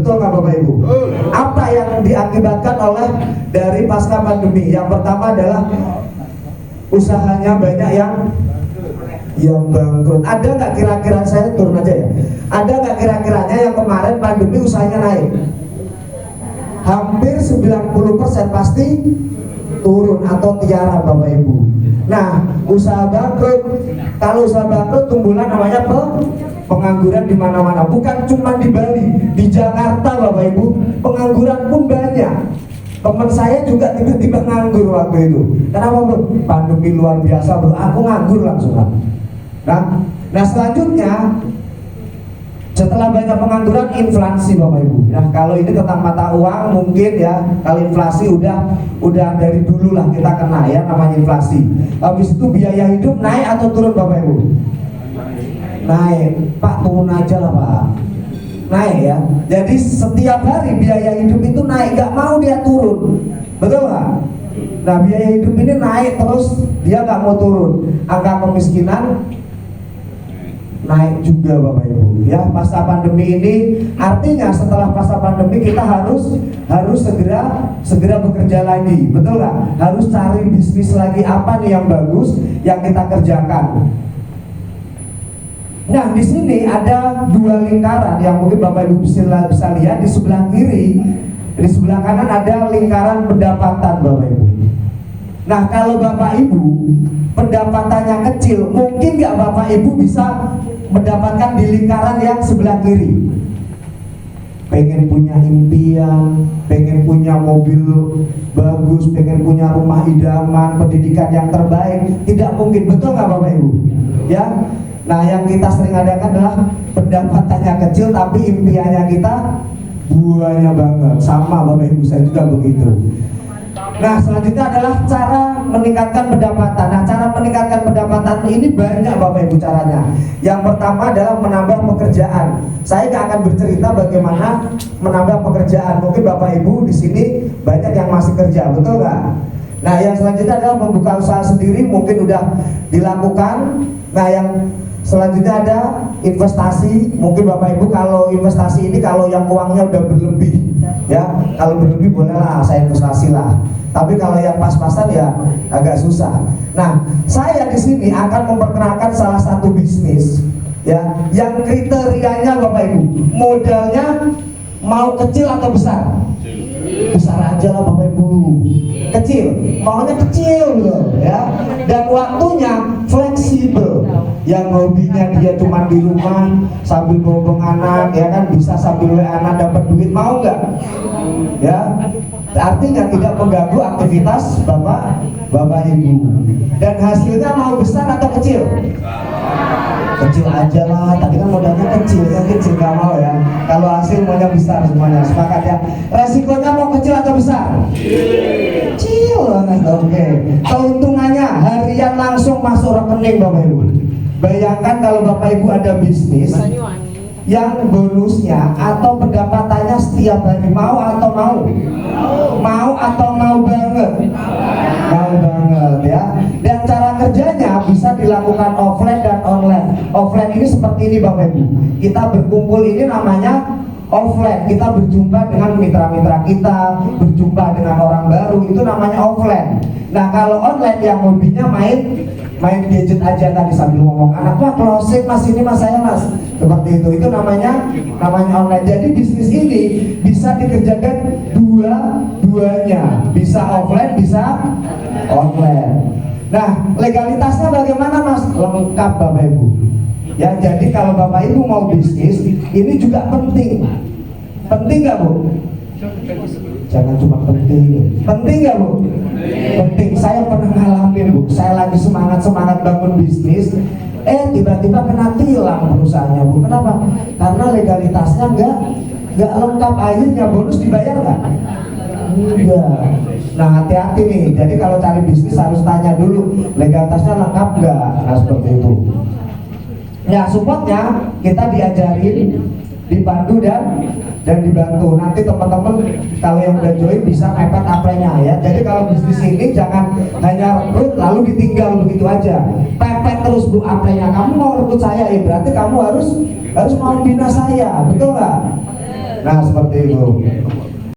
betul nggak Bapak Ibu? Apa yang diakibatkan oleh dari pasca pandemi? Yang pertama adalah usahanya banyak yang bangkrut. Ada nggak kira-kira, saya turun aja ya, ada nggak kira-kiranya yang kemarin pandemi usahanya naik? Hampir 90% pasti turun atau tiara Bapak Ibu. Nah, usaha bangkrut, kalau usaha bangkrut tumbuhlah namanya pengangguran di mana-mana. Bukan cuma di Bali, di Jakarta Bapak Ibu, pengangguran pun banyak. Teman saya juga tiba-tiba nganggur waktu itu. Kenapa bro? Pandemi luar biasa bro, aku nganggur langsung. Nah selanjutnya, setelah banyak pengangguran, inflasi Bapak Ibu. Nah kalau ini tentang mata uang mungkin ya, kalau inflasi udah dari dulu lah kita kena ya, namanya inflasi. Habis itu biaya hidup naik atau turun Bapak Ibu? Naik. Pak turun aja lah Pak. Naik ya. Jadi setiap hari biaya hidup itu naik, gak mau dia turun. Betul nggak? Nah biaya hidup ini naik terus, dia gak mau turun. Angka kemiskinan naik juga Bapak Ibu ya. Pasca pandemi ini artinya setelah pasca pandemi kita harus segera bekerja lagi, betul nggak? Harus cari bisnis lagi, apa nih yang bagus yang kita kerjakan. Nah di sini ada dua lingkaran yang mungkin Bapak Ibu bisa lihat. Di sebelah kiri, di sebelah kanan ada lingkaran pendapatan Bapak Ibu. Nah kalau Bapak Ibu pendapatannya kecil, mungkin nggak Bapak Ibu bisa mendapatkan di lingkaran yang sebelah kiri? Pengen punya impian, pengen punya mobil bagus, pengen punya rumah idaman, pendidikan yang terbaik, tidak mungkin, betul nggak Bapak Ibu? Ya. Nah yang kita sering adakan adalah pendapatannya kecil tapi impiannya kita banyak banget. Sama Bapak Ibu, saya juga begitu. Nah selanjutnya adalah cara meningkatkan pendapatan. Nah cara meningkatkan pendapatan ini banyak Bapak Ibu caranya. Yang pertama adalah menambah pekerjaan. Saya nggak akan bercerita bagaimana menambah pekerjaan. Mungkin Bapak Ibu di sini banyak yang masih kerja, betul nggak? Nah yang selanjutnya adalah membuka usaha sendiri, mungkin udah dilakukan. Nah yang selanjutnya ada investasi. Mungkin Bapak Ibu kalau investasi ini kalau yang uangnya udah berlebih ya, kalau berlebih bolehlah saya investasi lah. Tapi kalau yang pas-pasan ya agak susah. Nah, saya di sini akan memperkenalkan salah satu bisnis ya, yang kriterianya Bapak Ibu, modalnya mau kecil atau besar? Besar aja lah Bapak Ibu. Kecil, maunya kecil loh ya. Dan waktunya fleksibel. Yang hobinya dia cuma di rumah sambil bombong anak ya kan, bisa sambil anak dapat duit, mau nggak? Ya. Artinya tidak mengganggu aktivitas Bapak Ibu. Dan hasilnya mau besar atau kecil? Kecil aja lah, tadi kan modalnya kecil gak mau ya. Kalau hasil maunya besar semuanya, sepakat ya. Resikonya mau kecil atau besar? Kecil banget, oke. Keuntungannya harian langsung masuk rekening Bapak Ibu. Bayangkan kalau Bapak Ibu ada bisnis yang bonusnya atau pendapatannya setiap hari, mau atau mau? Mau atau mau banget? Mau banget ya. Dan cara kerjanya bisa dilakukan offline dan online. Offline ini seperti ini Bapak Ibu. Kita berkumpul ini namanya offline. Kita berjumpa dengan mitra-mitra kita, berjumpa dengan orang baru, itu namanya offline. Nah kalau online yang hobinya main gadget aja tadi sambil ngomong, anak Pak closing mas, ini mas saya mas, seperti itu namanya online. Jadi bisnis ini bisa dikerjakan dua-duanya, bisa offline bisa online. Nah legalitasnya bagaimana mas? Lengkap Bapak Ibu ya. Jadi kalau Bapak Ibu mau bisnis ini juga penting nggak Bu? Jangan cuma penting nggak Bu? Penting. Saya pernah ngalamin Bu, saya lagi semangat bangun bisnis, tiba-tiba kena tilang perusahaannya Bu. Kenapa? Karena legalitasnya nggak lengkap. Akhirnya bonus dibayar nggak? Enggak. Nah hati-hati nih. Jadi kalau cari bisnis harus tanya dulu legalitasnya lengkap nggak? Nah seperti itu. Ya supportnya kita diajarin, dipandu dan dibantu. Nanti teman-teman kalau yang udah join bisa mepet aprennya ya. Jadi kalau bisnis ini jangan hanya rekrut lalu ditinggal begitu aja. Pepet terus Bu aprennya. Kamu mau rekrut saya ya berarti kamu harus mau bina saya, betul nggak? Nah seperti itu.